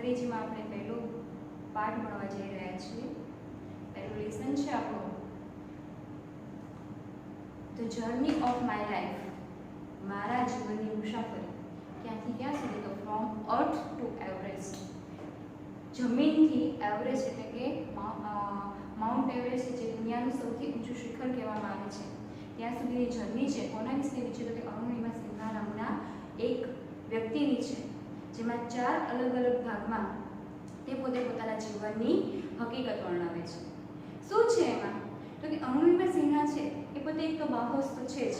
અંગ્રેજીમાં આપણે પહેલો પાઠ ભણવા જઈ રહ્યા છીએ. પહેલું લેસન છે આપણું the journey of my life, મારા જીવનની મુસાફરી. ક્યાંથી ક્યાં સુધી? તો ફ્રોમ અર્થ ટુ એવરેસ્ટ, જમીનથી એવરેસ્ટ એટલે કે માઉન્ટ એવરેસ્ટ જે દુનિયાનું સૌથી ઊંચું શિખર કહેવામાં આવે છે ત્યાં સુધીની જર્ની છે. કોના વિશેની છે? તો કે અરુણિમા સિન્હા નામના એક વ્યક્તિની છે, જેમાં 4 અલગ અલગ ભાગમાં તે પોતે પોતાના જીવનની હકીકત વર્ણવે છે. શું છે એમાં? તો કે અરુણિમા સિન્હા છે એ પોતે એક તો બાહોશ તો છે જ,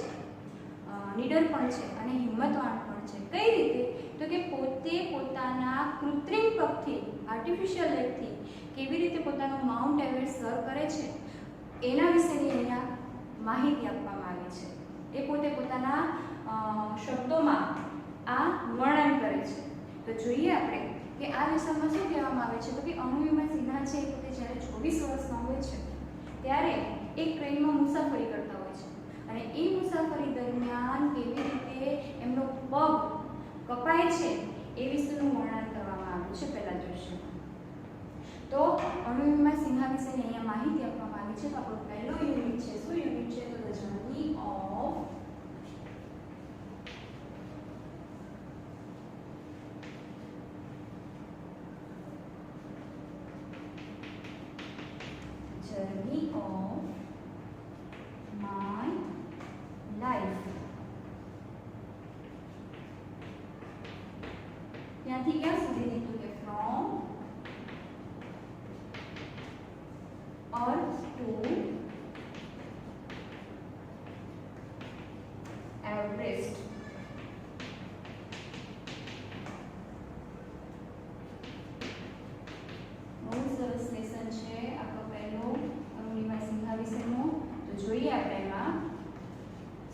નીડર પણ છે અને હિંમતવાન પણ છે. કઈ રીતે? તો કે પોતે પોતાના કૃત્રિમ પગથી, આર્ટિફિશિયલ લેગથી કેવી રીતે પોતાનું માઉન્ટ એવરેસ્ટ સર કરે છે એના વિશેની અહીંયા માહિતી આપવામાં આવી છે. એ પોતે પોતાના શબ્દોમાં આ વર્ણન કરે છે. તો જોઈએ આપણે કે આ લેસનમાં શું કહેવામાં આવે છે. તો કે અરુણિમા સિન્હા છે એ પોતે જ્યારે 24 વર્ષના હોય છે ત્યારે એક ટ્રેનમાં મુસાફરી કરતા હોય છે અને એ મુસાફરી દરમિયાન કેવી રીતે એમનો પગ કપાય છે એ વિશેનું વર્ણન કરવામાં આવ્યું છે પહેલા દ્રશ્યમાં. તો અરુણિમા સિન્હા વિશેની અહીંયા માહિતી આપવામાં આવી છે. તો આપણો પહેલો યુનિટ છે, શું યુનિટ છે? તો the journey of my life. ત્યાંથી ક્યાં સુધી? તો કે ફ્રોમ અર્થ ટુ એવરેસ્ટ. બહુ સરસ લેસન છે આપણો પહેલો અરુણિમા સિન્હા વિશેનો. તો જોઈએ આપણે એમાં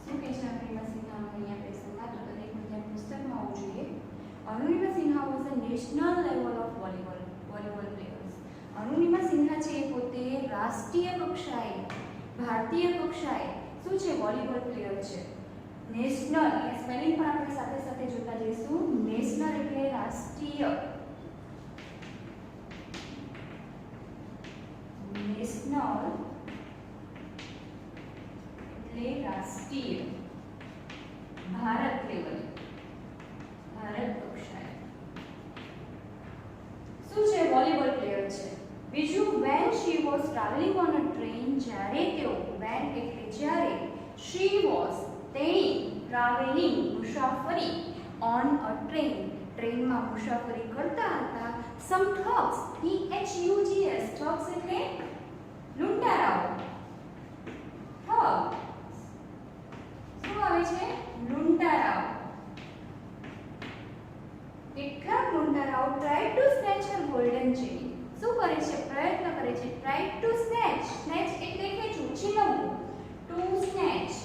શું કહે છે અરુણિમા સિન્હાનું અહીંયા લેસનમાં. તો દરેક વિદ્યાર્થી પુસ્તકમાં આવવું જોઈએ. Arunima Sinha was a national level of volleyball players. Arunima Sinha છે એ પોતે રાષ્ટ્રીય કક્ષાએ, ભારતીય કક્ષાએ શું છે? વોલીબોલ પ્લેયર છે. નેશનલ એ સ્પેલિંગ પણ આપણે સાથે સાથે જોતા જઈશું. નેશનલ એટલે રાષ્ટ્રીય, નેશનલ એટલે રાષ્ટ્રીય, ભારત લેવલ, ભારત કક્ષાએ શું છે? વોલીબોલ પ્લેયર છે. બીજું, when she was traveling on a train, જ્યારે તેઓ, when એટલે જ્યારે, she was તેણી, traveling મુસાફરી, on a train ટ્રેનમાં મુસાફરી કરતા હતા. some thugs, thugs, thugs એટલે લૂંટારાઓ. થગ શું આવે છે? લૂંટારાઓ. કેટલાક લૂંટારાઓ try to snatch her golden chain. શું કરે છે? પ્રયત્ન કરે છે. try to snatch, snatch એટલે ખેંચવું, છીનવવું. to snatch,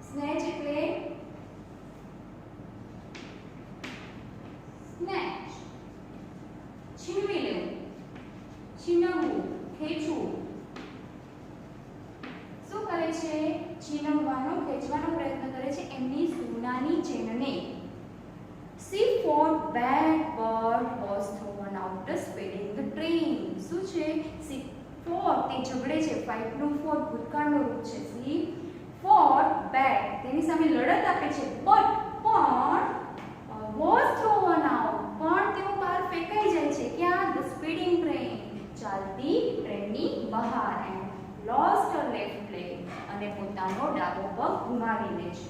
snatch એટલે snatch, છીનવી લેવું, છીનવવું, ખેંચવું. શું કરે છે? છીનવવાનો, ખેંચવાનો પ્રયત્ન કરે છે એમની સોનાની ચેનને. She fought back but was thrown out speeding the train. શું છે? She fought તે ઝઘડે છે. fight નું fought ભૂતકાળનું રૂપ છે. She fought back તેની સામે લડત આપે છે. but પણ was thrown out પણ તેઓ બહાર ફેંકાઈ જાય છે. ક્યાં? the speeding train ચાલતી ટ્રેનની બહાર. and lost her left leg અને પોતાનો ડાબો પગ ગુમાવી લે છે.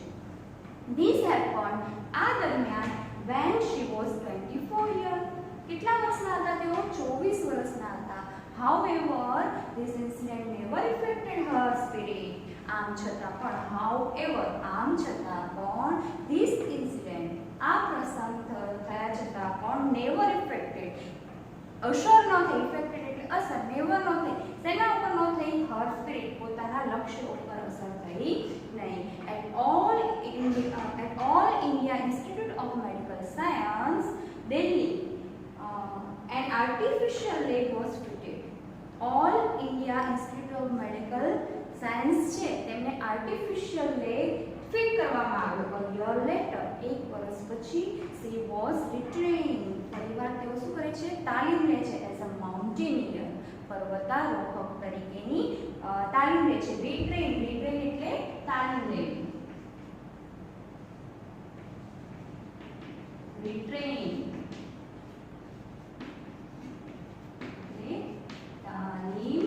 this happened આ દરમિયાન when she was 24 years. કેટલા વર્ષના હતા તેઓ? 24 વર્ષના હતા. however this incident never affected her spirit. આમ છતાં પણ, however આમ છતાં પણ, this incident આ પ્રસંગ થયા છતાં પણ never affected અસર ન થઈ. affected એટલે અસર, never ન થઈ. શેના ઉપર ન થઈ? her spirit પોતાના લક્ષ્ય ઉપર અસર થઈ નહીં. at all India Institute of Medical Science, Delhi, an artificial leg was fitted. all India Institute of Medical science છે તેમને આર્ટિફિશિયલ લેગ ફિટ કરવામાં આવ્યો. A year later, એક વર્ષ પછી she was retrained. ફરીવાર તેઓ શું કરે છે? તાલીમ લે છે as a mountaineer. પર્વતારોહક તરીકેની તાલીમ લે છે. retrain એટલે તાલીમ લેવી. retrain તાલીમ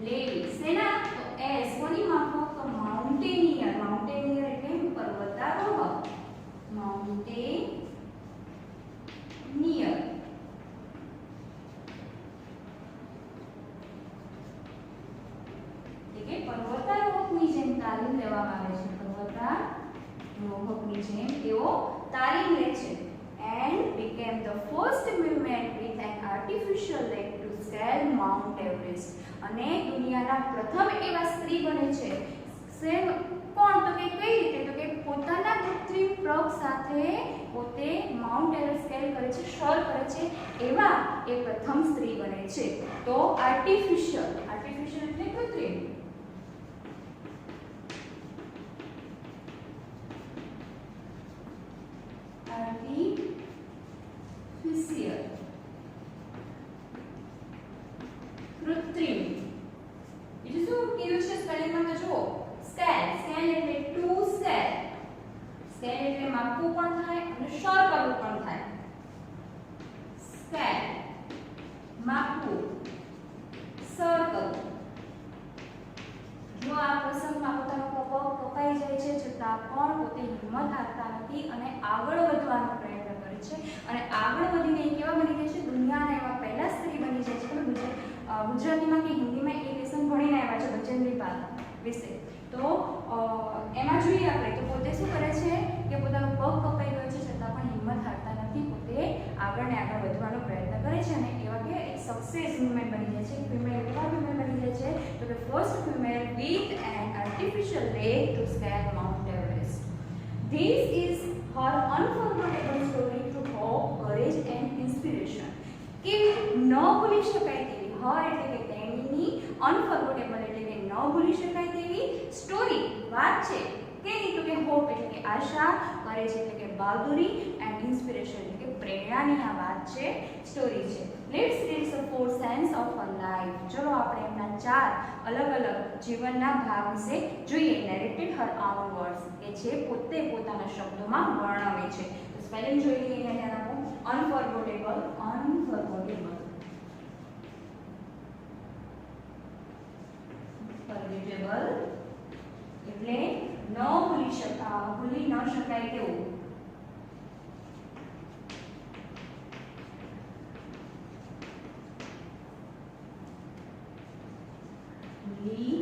લેવી. શેના? તો એસ કોની માફક? તો માઉન્ટેનિયર. માઉન્ટેનિયર એટલે પર્વતારોહક. માઉન્ટેનિયર એટલે પર્વતારોહકની જેમ તાલીમ લેવામાં આવે છે. પર્વતારોહકની જેમ તેઓ તાલીમ લે છે. And became the first woman with an artificial leg to scale Mount Everest. અને દુનિયાના પ્રથમ એવા સ્ત્રી બને છે. સેમ કોણ? તો કે કઈ રીતે? તો કે પોતાના કૃત્રિમ પગ સાથે પોતે માઉન્ટ એવરેસ્ટ સ્કેલ કરે છે, સર કરે છે, એવા એ પ્રથમ સ્ત્રી બને છે. તો આર્ટિફિશિયલ એટલે કૃત્રિમ. artificial કૃત્રિમ. બીજું શું કીધું છે સ્પેલિંગમાં? તો જુઓ, સ્કેલ એટલે ટુ સ્કેલ. સ્કેલ એટલે માપવું પણ થાય અને સર કરવું પણ થાય. સ્કેલ માપવું, સર કરવું. જો આ પ્રસંગમાં પોતાનો પગ કપાઈ જાય છે છતાં પણ પોતે હિંમત હારતા નથી અને આગળ વધવાનો પ્રયત્ન કરે છે. અને આગળ વધીને કેવા બની જાય છે? દુનિયાના એવા પહેલા સ્ત્રી બની જાય છે. ગુજરાતીમાં કે હિન્દીમાં એ લેસન ભણીને આવ્યા છે બચેન્દ્રી પાલ વિશે. તો એમાં જોઈએ આપણે તો પોતે શું કરે છે કે પોતાનો પગ કપાઈ ગયો છે છતાં પણ હિંમત હારતા નથી. પોતે આગળ ને આગળ વધવાનો પ્રયત્ન કરે છે અને એવા કે એક સક્સેસ વુમેન બની જાય છે. ફિમેલ એવા વુમેન બની જાય છે તો કે first female with an artificial leg to scale Mount Everest. This is her unforgettable story to hope, courage and inspiration. કે ન ભૂલી શકાય તેવી, હર એટલે કે તેણીની, અનફોર્ગેટેબલ એટલે કે ન ભૂલી શકાય તેવી સ્ટોરી, વાત છે. કેની? તો કે હોપ એટલે કે આશા, કરેજ એટલે કે બહાદુરી એન્ડ ઇન્સ્પિરેશન એટલે કે પ્રેરણાની આ વાત છે, સ્ટોરી છે. Let's read some for sense of a life. ચલો આપણે એમના 4 અલગ અલગ જીવનના ભાગ વિશે જોઈએ. નેરેટેડ હર ઓન વર્ડ્સ કે જે પોતે પોતાના શબ્દોમાં વર્ણવે છે. તો સ્પેલિંગ જોઈ લઈએ. ધ્યાન આપો. અનફોર્ગેટેબલ એટલે ન ભૂલી ન શકાય તેવું. ભૂલી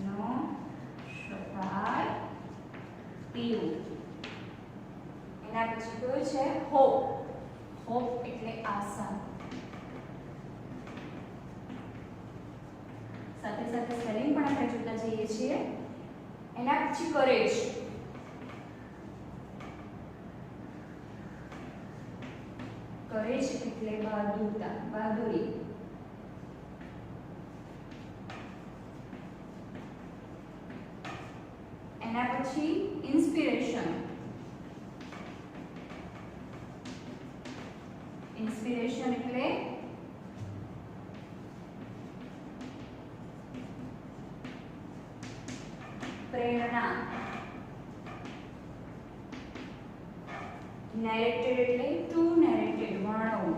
ન શકાય તેવું. એના પછી કયું છે? હોપ. હોપ એટલે આશા. સાથે સાથે સ્પેલિંગ પણ આપણે જોતા જઈએ છીએ. એના પછી કરેજ. કરેજ એટલે બહાદુરી. એના પછી ઇન્સ્પિરેશન. ઇન્સ્પિરેશન એટલે પ્રેરણા. નેરેટેડ એટલે ટુ નેરેટેડ, વર્ણવું.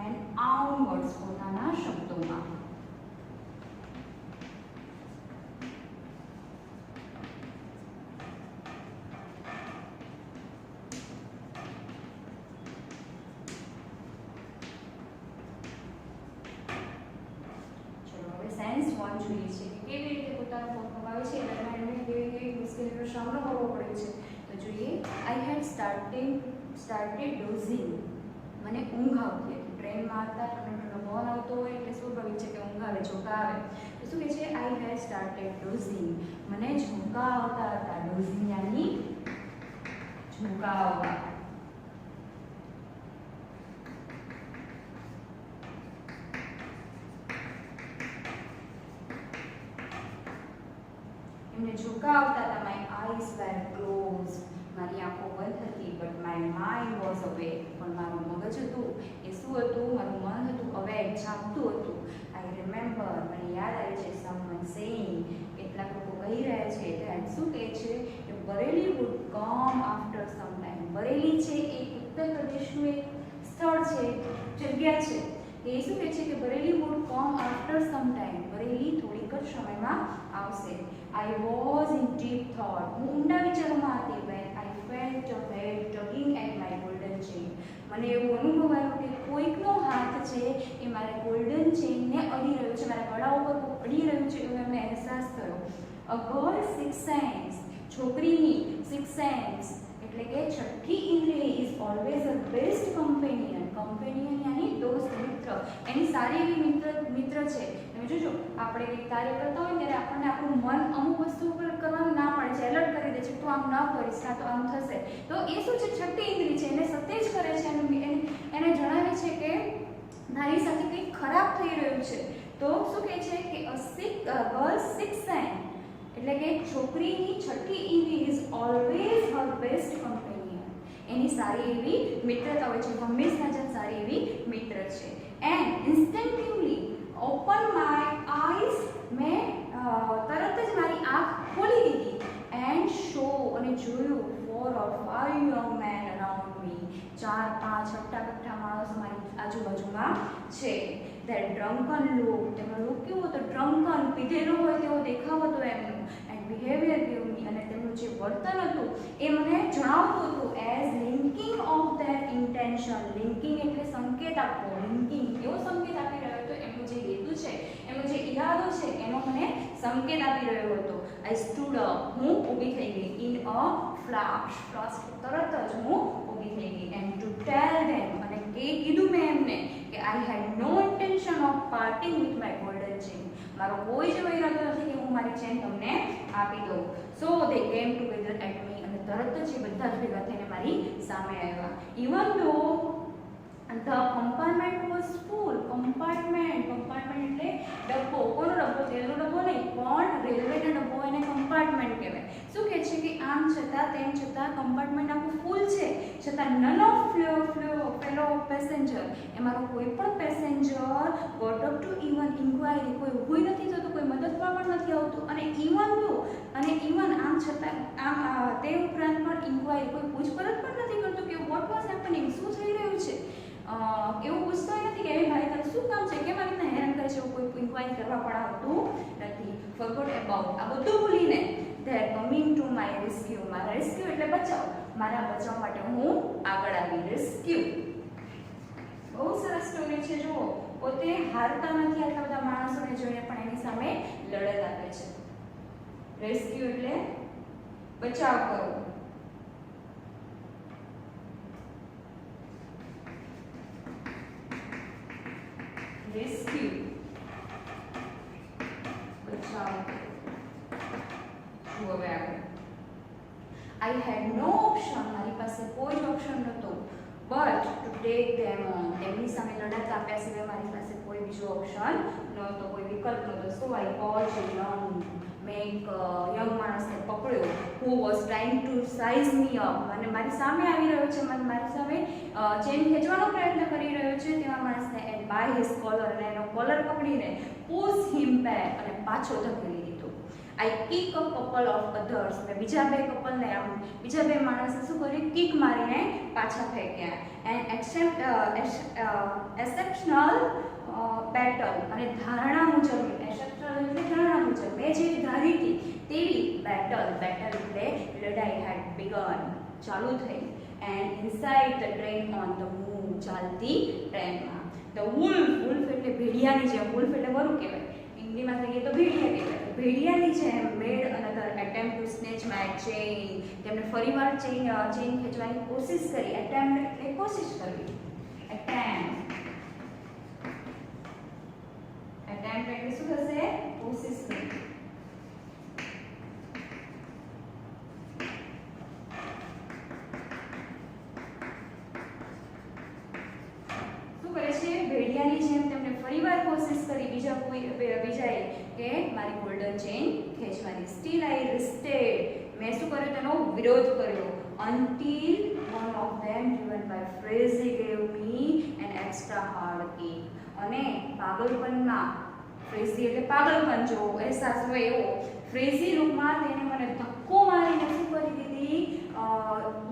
એન્ડ આઉન વર્ડ્સ પોતાના શબ્દોમાં. સાયન્સ 1 જોઈએ છે કે કેવી રીતે પોતાનો પગ કપાવે છે દરમિયાન એમને કેવી કેવી મુશ્કેલીનો સામનો કરવો પડે છે. તો જોઈએ. આઈ હેડ સ્ટાર્ટેડ ડોઝિંગ. મને ઊંઘ આવતી હતી. ટ્રેનમાં હતા, ઠંડો પવન આવતો હોય એટલે સ્વાભાવિક છે કે ઊંઘ આવે, ઝોકા આવે. તો શું કહે છે? આઈ હેડ સ્ટાર્ટેડ ડોઝિંગ. મને ઝોકા આવતા હતા. ડોઝિંગ યાની ઝોકા આવવા. એમને ઝોકા આવતા હતા. માય આઈઝ વેર ક્લોઝ, મારી આંખો બંધ હતી. But my mind was awake, પણ મારું મગજ હતું એ શું હતું? મારું મન હતું અવેક, જાગતું હતું. આઈ રિમેમ્બર, મને યાદ આવે છે. સમવન સેઇંગ, કેટલાક લોકો કહી રહ્યા છે ધેટ શું કહે છે કે Bareilly would come after some time. Bareilly છે એ ઉત્તર પ્રદેશનું એક સ્થળ છે, જગ્યા છે. એ શું કહે છે કે Bareilly would come after some time, Bareilly થોડીક જ સમયમાં આવશે. I was in deep thought, હું ઊંડા વિચારોમાં હતી. When I felt a head tugging at my golden chain, મને એવું અનુભવાયું કે કોઈકનો હાથ છે એ મારા ગોલ્ડન ચેઇનને અડી રહ્યો છે, મારા ગળા ઉપર અડી રહ્યું છે, એવો એમને અહેસાસ થયો. અ ગર્લ સિક્સ સેન્સ, છોકરીની સિક્સ સેન્સ એટલે કે છઠ્ઠી ઇન્દ્રિય is always a best companion. Companion યાની દોસ્ત, મિત્ર. એની સારી એવી મિત્ર છે. તમે જોજો, આપણે કંઈક કાર્ય કરતા હોય ત્યારે આપણને આપણું મન અમુક વસ્તુ ઉપર કરવાનું ના પાડે છે, એલર્ટ કરી દે છે, તું આમ ન કરીશ, કાં તો આમ થશે. તો એ શું છે? છઠ્ઠી ઇન્દ્રિય છે, એને સતેજ કરે છે અને એને જણાવે છે કે તારી સાથે કંઈક ખરાબ થઈ રહ્યું છે. તો શું કહે છે કે ગર્લ સિક્સ સેન્સ એટલે કે છોકરીની છઠ્ઠી ઇન્દ્રિય is always her best companion. એની સારી એવી મિત્રતા હોય છે, હંમેશા જ સારી એવી મિત્ર છે. એન્ડ ઇન્સ્ટન્ટિવલી ઓપન માય આઈઝ, મેં તરત જ મારી આંખ ખોલી દીધી. એન્ડ શો, અને જોયું 4 or 5 young men around me, 4-5 હટ્ટા-કટ્ટા માણસો મારી આજુબાજુમાં છે. ધેટ ડ્રંકન લુક, તેમનો લુક કેવો હતો? ડ્રંકન, પીધેલો હોય તેવો દેખાવ હતો એમનો. એન્ડ બિહેવિયર ગેવ મી, અને તેમનું જે વર્તન હતું એ મને જણાવતું હતું as linking of their intention. Linking એટલે સંકેત આપવો. લિંકિંગ એવો સંકેત આપી રહ્યો હતો, એમનો જે હેતુ છે, એમનો જે ઈરાદો છે એનો મને સંકેત આપી રહ્યો હતો. આઈ સ્ટૂડ અપ, હું ઊભી થઈ ગઈ. ઇન અ ફ્લાશ, ફ્લાશ તરત જ હું ઊભી થઈ ગઈ. એન્ડ ટુ ટેલ ધેમ, અને કીધું મેં એમને કે I had no intention of parting with my golden chain. મારો કોઈ જ ઈરાદો નથી કે હું મારી ચેન તમને આપી દઉં. સો દે કેમ ટુગેધર એટ મી, અને તરત જ એ બધા જ ભેગા થઈને મારી સામે આવ્યા. ઇવન ધો the compartment was full. Compartment એટલે ડબ્બો. કોનો ડબ્બો? રેલનો ડબ્બો નહીં, પણ રેલવેનો ડબ્બો એને કમ્પાર્ટમેન્ટ કહેવાય. શું કહે છે કે આમ છતાં તેમ છતાં કમ્પાર્ટમેન્ટ આખું ફૂલ છે, છતાં નન ઓફ ફેલો પેસેન્જર, એમાં કોઈ પણ passenger got up to even inquiry, કોઈ ઊભું નથી થતું, કોઈ મદદમાં પણ નથી આવતું. અને ઇવન આમ છતાં તે ઉપરાંત પણ ઇન્ક્વાયરી, કોઈ પૂછપરછ પણ નથી કરતું કે વોટ વોઝ હેપનિંગ, શું થઈ રહ્યું છે. એવું પૂછતા નથી કે એ ભાઈ તારે શું કામ છે, કેમ આવી રીતના હેરાન કરે છે, એવું કોઈ ઇન્ક્વાયરી કરવા પણ આવતું નથી. ફોરગોટ અબાઉટ, આ બધું ભૂલીને they are coming to my rescue. મારા રેસ્ક્યુ એટલે બચાવ, મારા બચાવ માટે હું આગળ આવી. રેસ્ક્યુ બહુ સરસ સ્ટોરી છે. જુઓ, પોતે હારતા નથી, આટલા બધા માણસોને જોઈને પણ એની સામે લડત આપે છે. રેસ્ક્યુ એટલે બચાવ કરવો. રેસ્ક્યુ બચાવ. જુઓ હવે આગળ. આઈ હેડ નો ઓપ્શન, મારી પાસે કોઈ જ ઓપ્શન નહોતો. But to take them on, તેમની સામે લડત આપ્યા સિવાય મારી પાસે કોઈ બીજો ઓપ્શન નહોતો, કોઈ વિકલ્પ નહોતો. સો આઈ કોલ્ડ યંગ, મેં એક યંગ માણસને પકડ્યો. Who was trying to size me up, અને મારી સામે આવી રહ્યો છે, મારી સામે ચેન ખેંચવાનો પ્રયત્ન કરી રહ્યો છે તેવા માણસને. એન્ડ બાય હિઝ કોલર, અને એનો કોલર પકડીને પુશ હિમ બેક, અને પાછો ધકેલી દીધો. I kick a couple of others, મેં બીજા બે માણસને શું કર્યું? કિક મારીને પાછા ફેંક્યા. એન્ડ એક્સેપ્શનલ બેટલ, અને ધારણા મુજબ, એક્સેપ્શનલ એટલે ધારણા મુજબ, મેં જે ધારી હતી તેવી બેટલ એટલે લડાઈ હેડ બિગન, ચાલુ થઈ. And inside the train on the move, ચાલતી ટ્રેનમાં. ધ વુલ્ફ એટલે ભેડિયાની જેમ, વુલ્ફ એટલે વરુ કહેવાય, હિન્દીમાં કહીએ તો ભેડિયા કહેવાય. ભેડિયાની જેમ made another attempt to snatch my chain, તેમણે ફરીવાર ચેઇન ખેંચવાની કોશિશ કરી. એટેમ્પ્ટ એટલે કોશિશ કરવી. એટેમ્પ્ટ એટલે શું થશે? કોશિશ કરવી. શું કરે છે? ભેડિયાની જેમ તેમણે ફરીવાર કોશિશ કરી બીજાએ કે મારી ગોલ્ડન ચેન ખેંચવાની. સ્ટીલ આઈ રેસ્ટેડ, મેં શું કર્યો? તેનો વિરોધ કર્યો. until one of them driven by frenzy gave me an extra hard kick. અને પાગલપનમાં, ફ્રેઝી એટલે પાગલપન જેવો અહેસાસ હોય એવો, ફ્રેઝી રૂપમાં તેને મને ધક્કો મારીને શું કરી દીધી?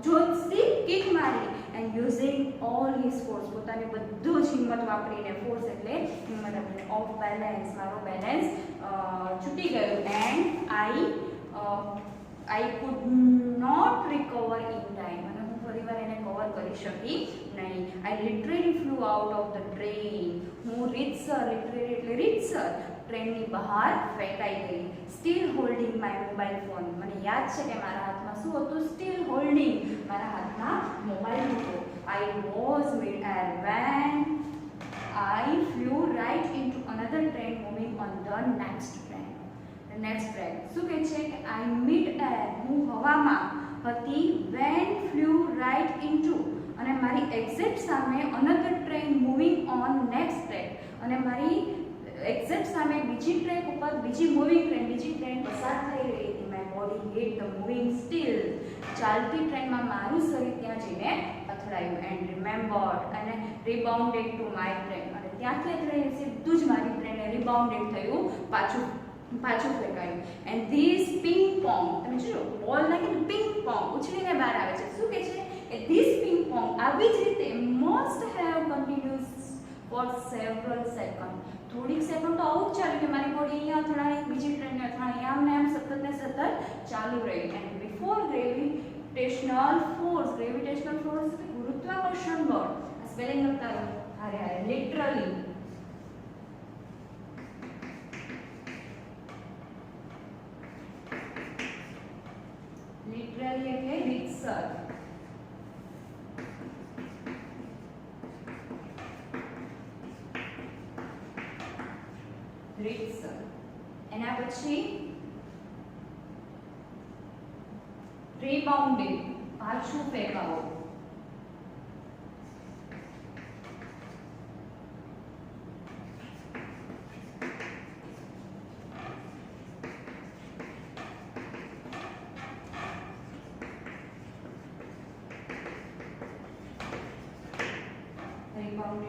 જોરથી કિક મારી. And using all his force, પોતાની બધું જ હિંમત વાપરીને, ફોર્સ એટલે હિંમત વાપરીને, ઓફ બેલેન્સ, મારો બેલેન્સ છૂટી ગયું. And I could not recover in time. અને હું ફરીવાર એને કવર કરી શકી નહીં. I literally flew out of the train. હું રીતસર, literally એટલે રીતસર, ટ્રેનની બહાર ફેંકાઈ ગઈ. Still holding my mobile phone. મને યાદ છે કે મારા હાથમાં શું હતું? Still holding, મારા હાથમાં મોબાઈલ હતો. I was mid-air when I flew right into another train moving on the next train. Next track શું કહે છે કે આઈ મિડ એર, હું હવામાં હતી. વેન ફ્લ્યુ રાઇટ ઇનટુ, અને મારી એક્ઝેક્ટ સામે another train moving on next track, અને મારી એક્ઝેક્ટ સામે બીજી ટ્રેક ઉપર બીજી મૂવિંગ ટ્રેન, બીજી ટ્રેન પસાર થઈ રહી હતી. My body hit the moving steel, ચાલતી ટ્રેનમાં મારું શરીર ત્યાં જઈને અથડાયું. એન્ડ રિમેમ્બર્ડ, અને રિબાઉન્ડેડ ટુ માય ટ્રેન, અને ત્યાંથી અથડાઈને સીધું જ મારી ટ્રેને રિબાઉન્ડેડ થયું, પાછું ફેંકાયું. એન્ડ ધીસ પિંગ પોંગ, તમે જોજો બોલ નાખીને પિંગ પોંગ ઉછળીને બહાર આવે છે. શું કહે છે કે ધીસ પિંગ પોંગ આવી જ રીતે must have continuous for several second, થોડીક સેકન્ડ તો આવું જ ચાલ્યું કે મારી બોડી અહીંયા અથડાણી, બીજી ટ્રેનને અથડાણી, આમ ને આમ સતત ને સતત ચાલુ રહી. એન્ડ બિફોર ગ્રેવિટેશનલ ફોર્સ એટલે ગુરુત્વાકર્ષણ બળ, સ્પેલિંગ લખતા રહો હારે હારે. લિટરલી, લિટરલી એટલે રીતસર. રીતસર. એના પછી રિબાઉન્ડેડ, પાછું ફેંકાવો.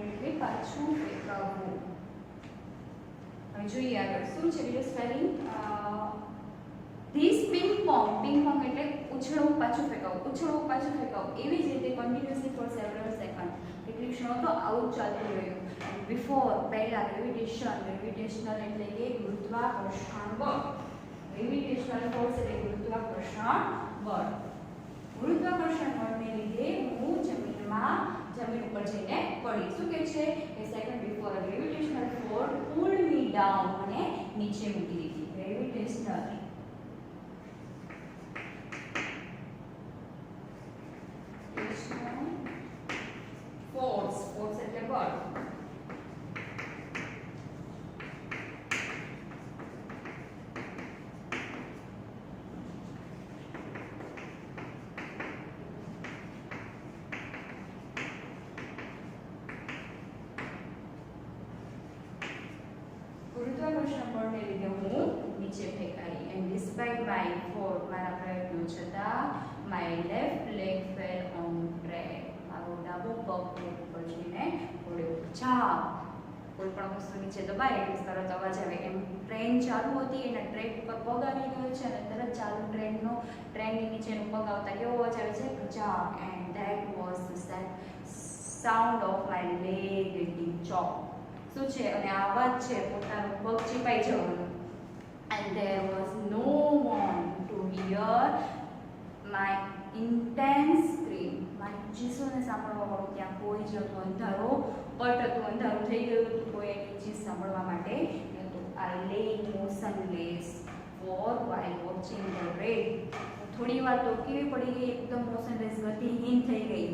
એટલે પાછું ફેંકાવવું. હવે જોઈએ આગળ શું છે બીજું spelling. This ping pong, ping pong એટલે ઉછળવું પાછું ફેંકાવું, ઉછળવું પાછું ફેંકાવું. એવી જ રીતે કન્ટિન્યુઅસલી ફોર સેવરલ સેકન્ડ, કેટલીક ક્ષણો તો આવું જ ચાલતું રહ્યું. બિફોર, પહેલા ગ્રેવિટેશનલ એટલે કે ગુરુત્વાકર્ષણ બળ. ગ્રેવિટેશનલ ફોર્સ એટલે ગુરુત્વાકર્ષણ બળ. ગુરુત્વાકર્ષણ બળને લીધે હું જમીન ઉપર જઈને પડી. શું કહે છે કે second before gravitational force pulled me down, અને નીચે મૂકી દીધી. ગ્રેવિટેશનલ ફોર્સ એટલે બળ. ગુરુત્વાકર્ષણ બળને લીધે હું નીચે ફેંકાઈ. એન્ડ ડિસ્પાઇટ માય ફોર્સ, મારા પ્રયત્નો છતાં, my left leg fell on track, મારો ડાબો પગ ટ્રેક ઉપર જઈને પડ્યો. જા, કોઈ પણ વસ્તુ નીચે દબાય એટલે તરત અવાજ આવે. એમ ટ્રેન ચાલુ હતી, એના ટ્રેક ઉપર પગ આવી ગયો છે, અને તરત ચાલુ ટ્રેનની નીચેનો પગ આવતા કેવો અવાજ આવે છે? જા. And that was the sound of my leg getting chop. શું છે? અને આ અવાજ છે પોતાનો પગ ચીપાઈ જવાનો. And there was no one to hear my intense scream. મારી ચીસોને સાંભળવા વાળું ત્યાં કોઈ જ નહોતું. અંધારો પટ હતું, અંધારું થઈ ગયું હતું, કોઈ એની ચીસ સાંભળવા માટે નહોતું. I lay motionless for while watching the red. થોડી વાર તો કેવી પડી ગઈ? એકદમ મોશનલેસ, ગતિહીન થઈ ગઈ.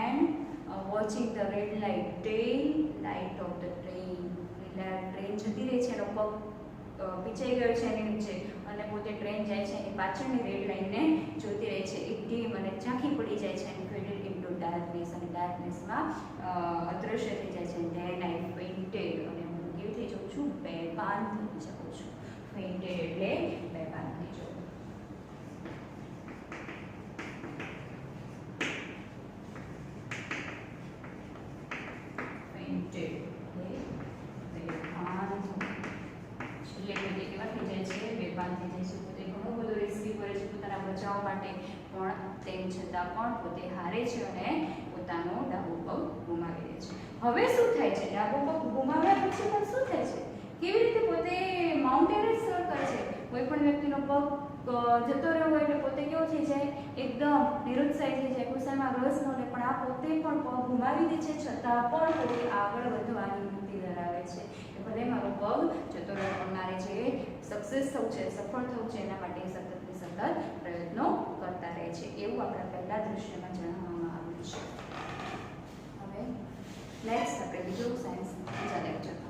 And watching the red light, tail light of the train. Train જતી રહી છે, એનો પગ પીછાઈ ગયો છે એની નીચે, અને પોતે ટ્રેન જાય છે એની પાછળની રેડ લાઇનને જોતી રહે છે. એકદમ મને ઝાંખી પડી જાય છે. એન્ડ ફેડેડ ઇન્ટુ ડાર્કનેસ, અને ડાર્કનેસમાં અદૃશ્ય થઈ જાય છે. ધેન આઈ ફેઇન્ટેડ, અને હું કેવી થઈ જાઉં છું? બેભાન થઈ જાઉં છું. બચાવવા માટે, પણ તેમ છતાં પણ પોતે હારે છે અને પોતાનો ડાબો પગ ગુમાવી દે છે. હવે શું થાય છે? ડાબો પગ ગુમાવ્યા પછી પણ શું થાય છે? કેવી રીતે પોતે માઉન્ટ એવરેસ્ટ સર કરે છે? કોઈ પણ વ્યક્તિનો પગ જતો રહ્યો હોય એટલે પોતે કેવો થઈ જાય? એકદમ નિરુત્સાહી થઈ જાય, ગુસ્સામાં રસ ન લે, પણ આ પોતે પણ પગ ગુમાવી દે છે છતાં પણ પોતે આગળ વધવાની વૃત્તિ ધરાવે છે. ભલે મારો પગ જતો રહ્યો પણ મારે જે સક્સેસ થવું છે, સફળ થવું છે, એના માટે સતત ને સતત પ્રયત્નો કરતા રહે છે. એવું આપણા પહેલા દૃશ્યમાં જણાવવામાં આવ્યું છે. હવે નેક્સ્ટ આપણે બીજું સાયન્સ બીજા લેક્ચર